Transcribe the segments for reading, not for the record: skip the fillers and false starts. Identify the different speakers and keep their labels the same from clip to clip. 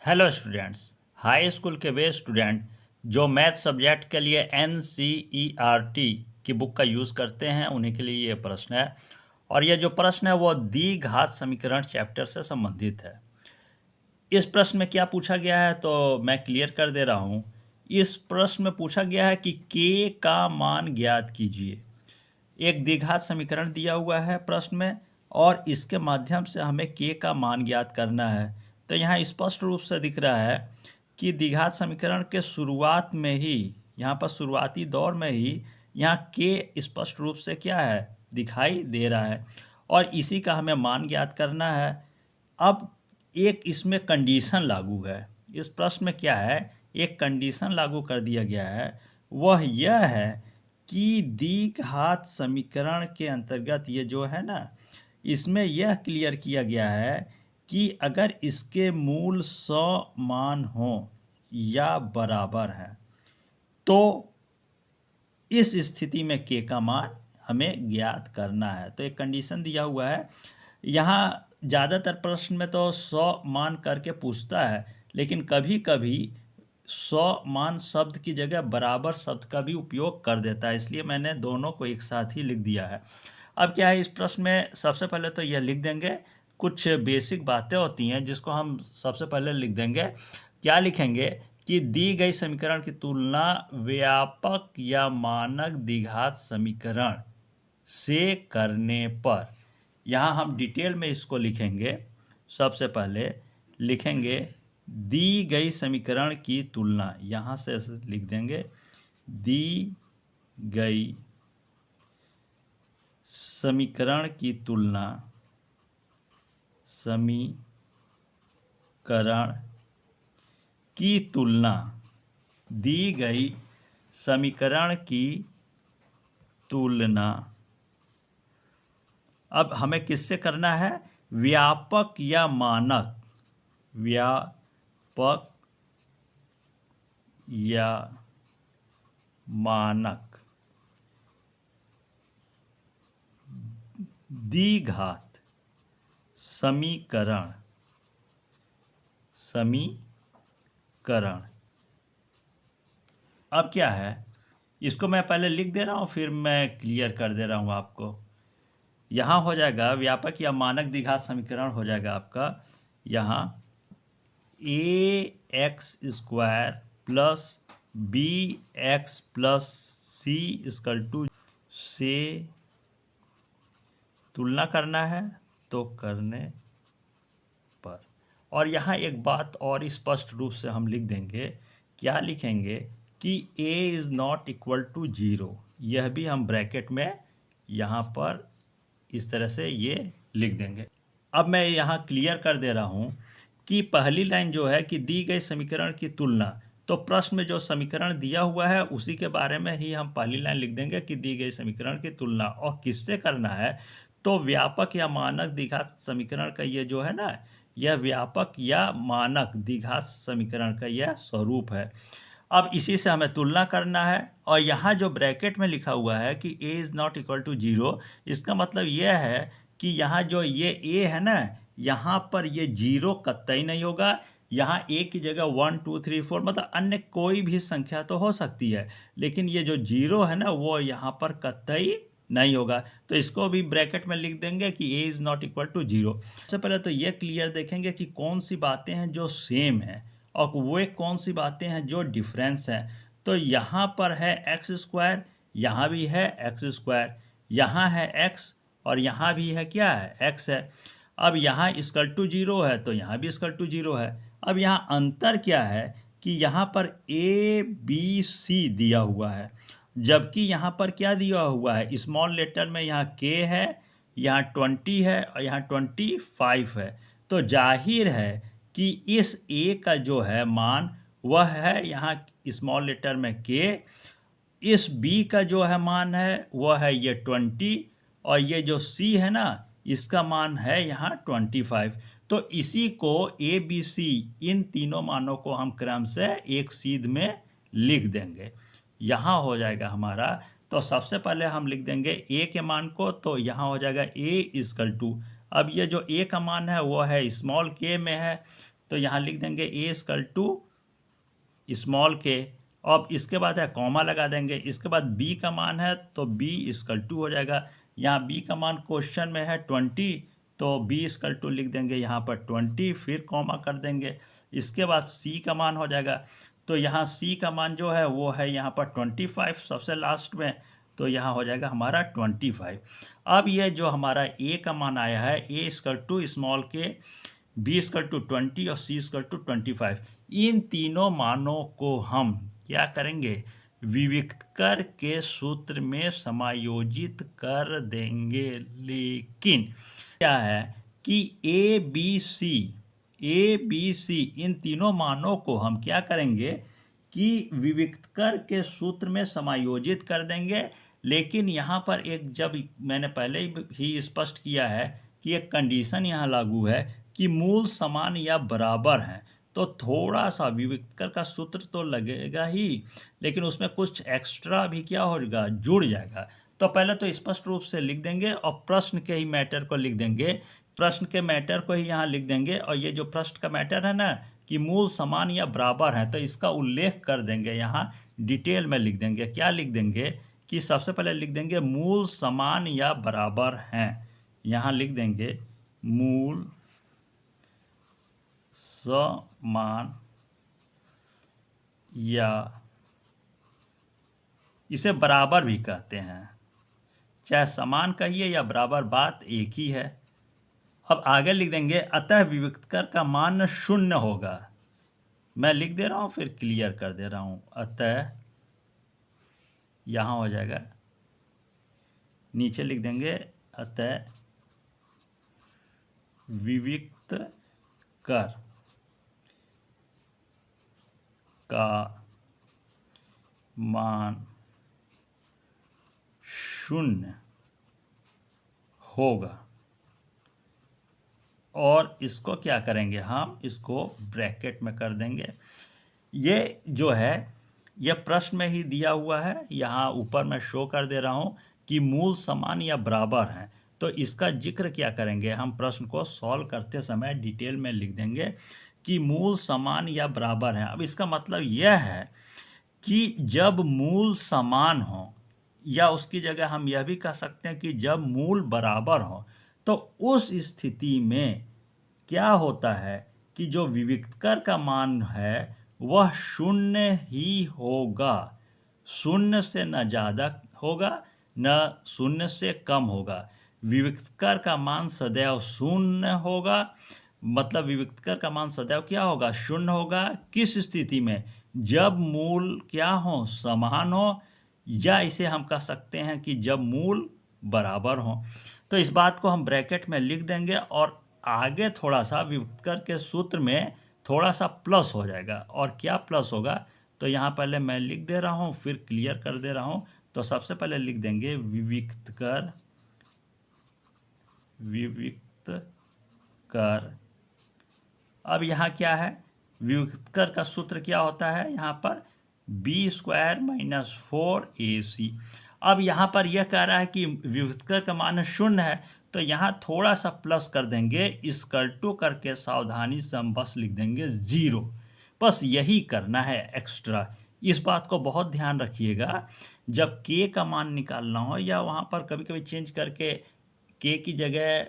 Speaker 1: Hello students. High school के वे student जो math subject के लिए NCERT की बुक का यूज़ करते हैं उन्हीं के लिए ये प्रश्न है। और ये जो प्रश्न है वो द्विघात समीकरण चैप्टर से संबंधित है। इस प्रश्न में क्या पूछा गया है तो मैं क्लियर कर दे रहा हूँ। इस प्रश्न में पूछा गया है कि k का मान ज्ञात कीजिए। एक द्विघात समीकरण दिया हुआ है प्रश्न में और इसके माध्यम से हमें k का मान ज्ञात करना है। तो यहाँ स्पष्ट रूप से दिख रहा है कि द्विघात समीकरण के शुरुआत में ही, यहाँ पर शुरुआती दौर में ही यहाँ k स्पष्ट रूप से क्या है, दिखाई दे रहा है और इसी का हमें मान ज्ञात करना है। अब एक इसमें कंडीशन लागू है। इस प्रश्न में क्या है, एक कंडीशन लागू कर दिया गया है, वह यह है कि द्विघात समीकरण के अंतर्गत ये जो है ना, इसमें यह क्लियर किया गया है कि अगर इसके मूल समान हो या बराबर है तो इस स्थिति में k का मान हमें ज्ञात करना है। तो एक कंडीशन दिया हुआ है। यहाँ ज़्यादातर प्रश्न में तो 100 मान करके पूछता है, लेकिन कभी कभी 100 मान शब्द की जगह बराबर शब्द का भी उपयोग कर देता है, इसलिए मैंने दोनों को एक साथ ही लिख दिया है। अब क्या है, इस प्रश्न में सबसे पहले तो यह लिख देंगे, कुछ बेसिक बातें होती हैं जिसको हम सबसे पहले लिख देंगे। क्या लिखेंगे कि दी गई समीकरण की तुलना व्यापक या मानक द्विघात समीकरण से करने पर, यहाँ हम डिटेल में इसको लिखेंगे। सबसे पहले लिखेंगे दी गई समीकरण की तुलना, यहाँ से लिख देंगे दी गई समीकरण की तुलना, समीकरण की तुलना, दी गई समीकरण की तुलना। अब हमें किससे करना है, व्यापक या मानक, व्यापक या मानक द्विघात समीकरण, समीकरण। अब क्या है, इसको मैं पहले लिख दे रहा हूँ फिर मैं क्लियर कर दे रहा हूँ आपको। यहाँ हो जाएगा व्यापक या मानक द्विघात समीकरण, हो जाएगा आपका यहाँ ax² plus bx plus c equal to से तुलना करना है तो करने पर। और यहाँ एक बात और स्पष्ट रूप से हम लिख देंगे, क्या लिखेंगे कि a is not equal to 0। यह भी हम ब्रैकेट में यहाँ पर इस तरह से ये लिख देंगे। अब मैं यहाँ क्लियर कर दे रहा हूँ कि पहली लाइन जो है कि दी गई समीकरण की तुलना, तो प्रश्न में जो समीकरण दिया हुआ है उसी के बारे में ही हम पहली लाइन लिख देंगे कि दी गई समीकरण की तुलना, और किससे करना है तो व्यापक या मानक द्विघात समीकरण का ये जो है ना, यह व्यापक या मानक द्विघात समीकरण का यह स्वरूप है। अब इसी से हमें तुलना करना है और यहाँ जो ब्रैकेट में लिखा हुआ है कि a is not equal to 0, इसका मतलब यह है कि यहाँ जो ये a है ना, यहाँ पर ये 0 कतई नहीं होगा। यहाँ a की जगह 1 2 3 4 मतलब अन्य कोई भी संख्या तो हो सकती है, लेकिन ये जो 0 है ना वो यहाँ पर कतई नहीं होगा। तो इसको भी ब्रैकेट में लिख देंगे कि a is not equal to 0। सबसे पहले तो ये क्लियर देखेंगे कि कौन सी बातें हैं जो सेम हैं और वो कौन सी बातें हैं जो डिफरेंस हैं। तो यहाँ पर है x², यहाँ भी है x², यहाँ है x और यहाँ भी है क्या है, x है। अब यहाँ इक्वल टू 0 है तो यहाँ भी इक्वल टू 0 है। अब यहाँ अंतर क्या है कि यहाँ पर a b c दिया हुआ है, जबकि यहाँ पर क्या दिया हुआ है, स्मॉल लेटर में यहाँ k है, यहाँ 20 है और यहाँ 25 है। तो जाहिर है कि इस a का जो है मान वह है यहाँ स्मॉल लेटर में k, इस b का जो है मान है वह है ये 20 और ये जो c है ना इसका मान है यहाँ 25। तो इसी को a b c इन तीनों मानों को हम क्रम से एक सीध में लिख देंगे। यहाँ हो जाएगा हमारा, तो सबसे पहले हम लिख देंगे a के मान को, तो यहाँ हो जाएगा a इक्वल टू, अब ये जो a का मान है वो है स्मॉल k में है तो यहाँ लिख देंगे ए इक्वल टू स्मॉल के। अब इसके बाद है कॉमा लगा देंगे, इसके बाद b का मान है तो b इक्वल टू हो जाएगा। यहाँ b का मान क्वेश्चन में है 20, तो b इक्वल टू लिख देंगे यहाँ पर 20, फिर कॉमा कर देंगे। इसके बाद c का मान हो जाएगा, तो यहाँ c का मान जो है वो है यहाँ पर 25 सबसे लास्ट में, तो यहाँ हो जाएगा हमारा 25। अब ये जो हमारा a का मान आया है, a इक्वल टू स्मॉल के, b इक्वल टू 20 और c इक्वल टू 25, इन तीनों मानों को हम क्या करेंगे, विविक्तकर के सूत्र में समायोजित कर देंगे। लेकिन क्या है कि ए बी सी इन तीनों मानों को हम क्या करेंगे कि विविक्तकर के सूत्र में समायोजित कर देंगे। लेकिन यहाँ पर एक, जब मैंने पहले ही स्पष्ट किया है कि एक कंडीशन यहाँ लागू है कि मूल समान या बराबर हैं, तो थोड़ा सा विविक्तकर का सूत्र तो लगेगा ही, लेकिन उसमें कुछ एक्स्ट्रा भी क्या होगा, जुड़ जाएगा। तो पहले तो स्पष्ट रूप से लिख देंगे और प्रश्न के ही मैटर को लिख देंगे, प्रश्न के मैटर को ही यहाँ लिख देंगे। और ये जो प्रश्न का मैटर है ना कि मूल समान या बराबर है, तो इसका उल्लेख कर देंगे, यहाँ डिटेल में लिख देंगे। क्या लिख देंगे कि सबसे पहले लिख देंगे मूल समान या बराबर हैं, यहाँ लिख देंगे मूल समान या इसे बराबर भी कहते हैं, चाहे समान कहिए या बराबर, बात एक ही है। अब आगे लिख देंगे अतः विविक्तकर का मान 0 होगा। मैं लिख दे रहा हूं फिर क्लियर कर दे रहा हूं। अतः यहां हो जाएगा, नीचे लिख देंगे अतः विविक्तकर का मान 0 होगा। और इसको क्या करेंगे, हम इसको ब्रैकेट में कर देंगे। ये जो है यह प्रश्न में ही दिया हुआ है, यहाँ ऊपर मैं शो कर दे रहा हूँ कि मूल समान या बराबर हैं, तो इसका जिक्र क्या करेंगे, हम प्रश्न को सॉल्व करते समय डिटेल में लिख देंगे कि मूल समान या बराबर हैं। अब इसका मतलब यह है कि जब मूल समान हो, या उसकी जगह हम यह भी कह सकते हैं कि जब मूल बराबर हो, तो उस स्थिति में क्या होता है कि जो विविक्तकर का मान है वह 0 ही होगा, 0 से न ज़्यादा होगा न 0 से कम होगा। विविक्तकर का मान सदैव 0 होगा, मतलब विविक्तकर का मान सदैव क्या होगा, 0 होगा। किस स्थिति में, जब मूल क्या हो, समान हो, या इसे हम कह सकते हैं कि जब मूल बराबर हो। तो इस बात को हम ब्रैकेट में लिख देंगे और आगे थोड़ा सा विविक्तकर के सूत्र में थोड़ा सा प्लस हो जाएगा। और क्या प्लस होगा, तो यहाँ पहले मैं लिख दे रहा हूँ फिर क्लियर कर दे रहा हूँ। तो सबसे पहले लिख देंगे विविक्तकर अब यहाँ क्या है, विविक्तकर का सूत्र क्या होता है, यहाँ पर b² - 4ac। अब यहाँ पर यह कह रहा है कि विविक्तकर का मान 0 है, तो यहाँ थोड़ा सा प्लस कर देंगे, इक्वल टू करके सावधानी से हम बस लिख देंगे 0। बस यही करना है एक्स्ट्रा। इस बात को बहुत ध्यान रखिएगा, जब k का मान निकालना हो, या वहाँ पर कभी कभी चेंज करके k की जगह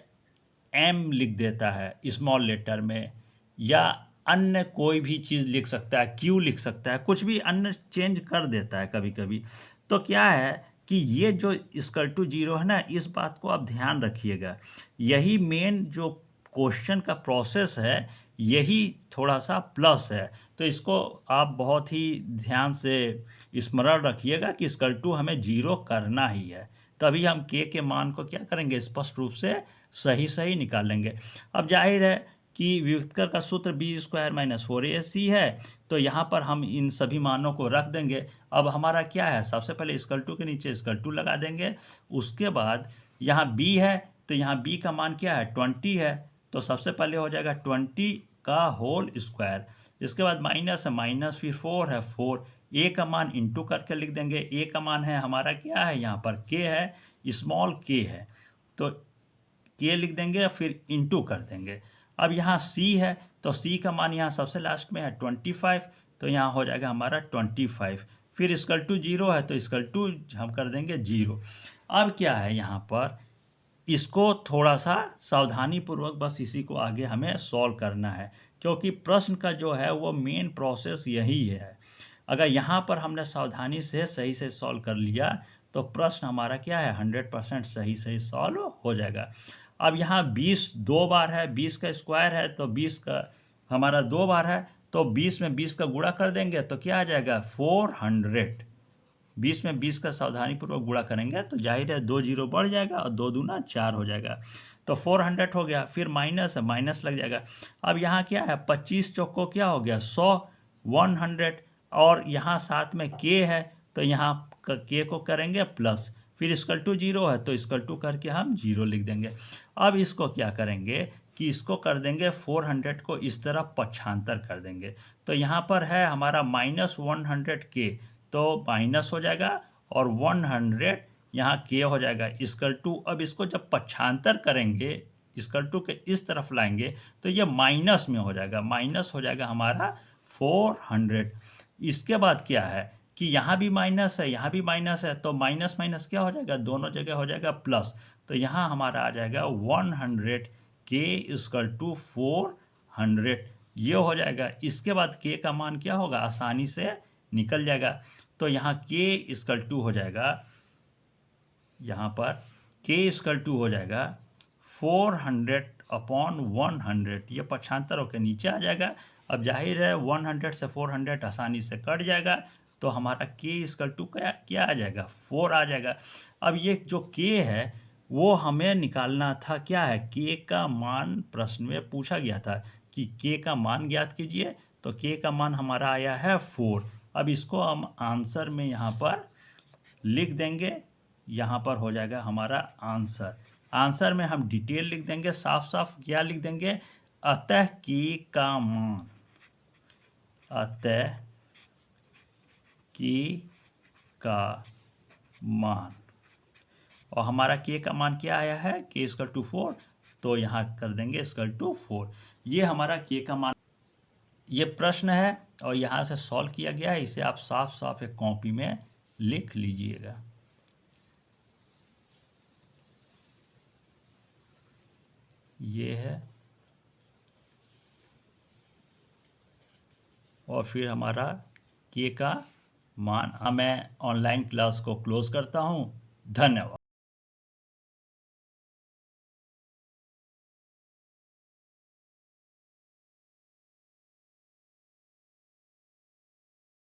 Speaker 1: m लिख देता है स्मॉल लेटर में, या अन्य कोई भी चीज़ लिख सकता है, q लिख सकता है, कुछ भी अन्य चेंज कर देता है कभी कभी। तो क्या है कि ये जो इक्वल टू 0 है ना, इस बात को आप ध्यान रखिएगा। यही मेन जो क्वेश्चन का प्रोसेस है, यही थोड़ा सा प्लस है। तो इसको आप बहुत ही ध्यान से स्मरण रखिएगा कि इक्वल टू हमें 0 करना ही है, तभी हम k के मान को क्या करेंगे, स्पष्ट रूप से सही निकालेंगे। अब जाहिर है कि विविक्तकर का सूत्र b² - 4ac है, तो यहाँ पर हम इन सभी मानों को रख देंगे। अब हमारा क्या है, सबसे पहले इक्वल टू के नीचे इक्वल टू लगा देंगे। उसके बाद यहाँ b है, तो यहाँ b का मान क्या है, 20 है, तो सबसे पहले हो जाएगा 20 का होल स्क्वायर। इसके बाद माइनस है, माइनस फिर 4 है, 4 a का मान इंटू करके लिख देंगे। a का मान है हमारा क्या है, यहाँ पर k है, स्मॉल k है, तो k लिख देंगे फिर इंटू कर देंगे। अब यहाँ c है तो c का मान यहाँ सबसे लास्ट में है 25, तो यहाँ हो जाएगा हमारा 25। फिर इक्वल टू 0 है तो इक्वल टू हम कर देंगे 0। अब क्या है यहाँ पर, इसको थोड़ा सा सावधानी पूर्वक बस इसी को आगे हमें सॉल्व करना है, क्योंकि प्रश्न का जो है वो मेन प्रोसेस यही है। अगर यहाँ पर हमने सावधानी से सही से सॉल्व कर लिया तो प्रश्न हमारा क्या है 100% सही सही सॉल्व हो जाएगा। अब यहाँ 20 दो बार है, 20 का स्क्वायर है तो 20 का हमारा दो बार है, तो 20 में 20 का गुणा कर देंगे तो क्या आ जाएगा 400। 20 में 20 का सावधानीपूर्वक गुणा करेंगे तो जाहिर है 2 जीरो बढ़ जाएगा और 2 दूना 4 हो जाएगा, तो 400 हो गया। फिर माइनस है, माइनस लग जाएगा। अब यहाँ क्या है 25 चौको क्या हो गया 100, 100, और यहाँ साथ में के है तो यहाँ के को करेंगे प्लस, फिर इक्वल टू 0 है तो इक्वल टू करके हम 0 लिख देंगे। अब इसको क्या करेंगे कि इसको कर देंगे 400 को इस तरह पक्षांतर कर देंगे, तो यहाँ पर है हमारा -100 के, तो माइनस हो जाएगा और 100 यहाँ के हो जाएगा इक्वल टू। अब इसको जब पक्षांतर करेंगे इक्वल टू के इस तरफ लाएंगे तो ये माइनस में हो जाएगा, माइनस हो जाएगा हमारा 400। इसके बाद क्या है कि यहाँ भी माइनस है, यहाँ भी माइनस है, तो माइनस माइनस क्या हो जाएगा दोनों जगह हो जाएगा प्लस, तो यहाँ हमारा आ जाएगा 100 के इक्वल टू 400, ये हो जाएगा। इसके बाद के का मान क्या होगा आसानी से निकल जाएगा, तो यहाँ के इक्वल टू हो जाएगा, यहाँ पर के इक्वल टू हो जाएगा 400/100, ये पक्षांतर होकर नीचे आ जाएगा। अब जाहिर है 100 से 400 आसानी से कट जाएगा, तो हमारा के इक्वल टू क्या आ जाएगा 4 आ जाएगा। अब ये जो के है वो हमें निकालना था, क्या है के का मान प्रश्न में पूछा गया था कि के का मान ज्ञात कीजिए, तो के का मान हमारा आया है 4। अब इसको हम आंसर में यहाँ पर लिख देंगे, यहाँ पर हो जाएगा हमारा आंसर। आंसर में हम डिटेल लिख देंगे, साफ साफ क्या लिख देंगे, अतः के का मान, अतः के का मान, और हमारा के का मान क्या आया है के इक्वल टू 4, तो यहाँ कर देंगे इक्वल टू 4। ये हमारा के का मान, ये प्रश्न है और यहाँ से सॉल्व किया गया है, इसे आप साफ साफ एक कॉपी में लिख लीजिएगा। ये है, और फिर हमारा के का मान। मैं ऑनलाइन क्लास को क्लोज करता हूँ। धन्यवाद।